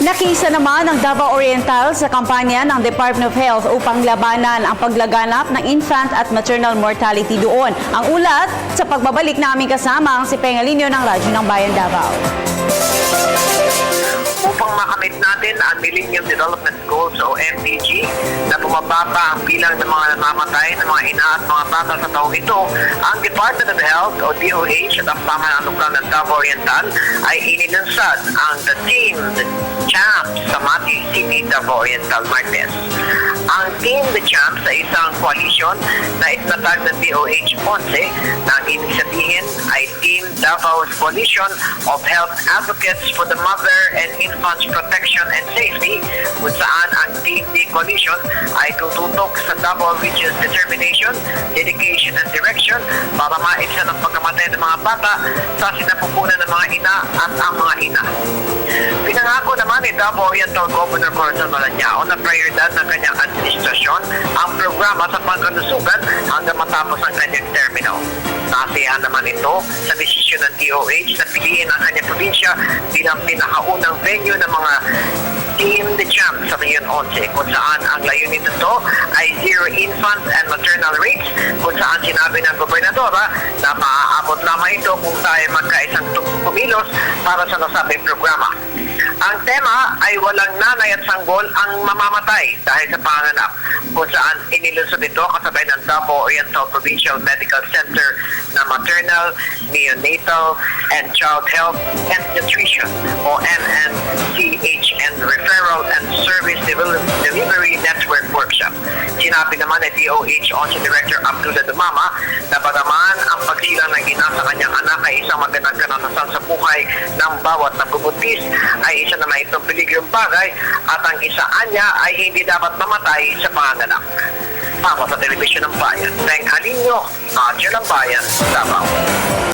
Nakisa naman ang Davao Oriental sa kampanya ng Department of Health upang labanan ang paglaganap ng infant at maternal mortality doon. Ang ulat sa pagbabalik na aming kasama ang si Pengalinyo ng Radyo ng Bayan Davao. Upang makamit natin ang Millennium Development Goals o MDG na bumababa ang bilang ng mga namamatay ng mga ina at mga bata sa taong ito, ang Department of Health o DOH at ang pamahalaan lokal ng Davao Oriental ay inilunsad ang The Teamed Champs sa Mati City, Davao Oriental, Martes. Ang Team The Champs ay isang koalisyon na itinatag ng DOH 11 na ang ibig sabihin ay Team Davao's Coalition of Health Advocates for the Mother and Infant's Protection and Safety, kung saan ang Team D Coalition ay tututok sa Davao Region's determination, dedication and direction para maibsan ang pagkamatay ng mga bata sa sinapupunan ng mga ina at ang mga ina. Pinangako naman ni Davao Oriental Governor Corazon Malañao na prioridad ng kanyang administrasyon ang programa sa pangkalusugan hanggang matapos ang kanyang termino. Nasiyahan naman ito sa desisyon ng DOH na piliin ang kanyang probinsya bilang pinakaunang venue ng mga Team The Champ sa Region 11, kung saan ang layunin nito ay zero infant and maternal rates, kung saan sinabi ng gobernadora na maaabot lamang ito kung tayo magkaisang kumilos para sa nasabing programa. Ang tema ay walang nanay at sanggol ang mamamatay dahil sa panganganak, kung saan inilusod ito kasabay ng Davao Oriental Provincial Medical Center na Maternal, Neonatal, and Child Health and Nutrition o MNCHN Referral and Service Delivery Network Workshop. Sinabi naman ni DOH Onse Director Abdullah Dumama na bagaman ang pagsilang ng ina sa kanyang anak ay isang magandang karanasan sa buhay ng bawat nagbubuntis, ay isa naman itong peligrong bagay at ang isaan niya ay hindi dapat mamatay sa panganganak. Para sa Telebisyon ng Bayan, Teng Alinyo, Radyo ng Bayan, Davao.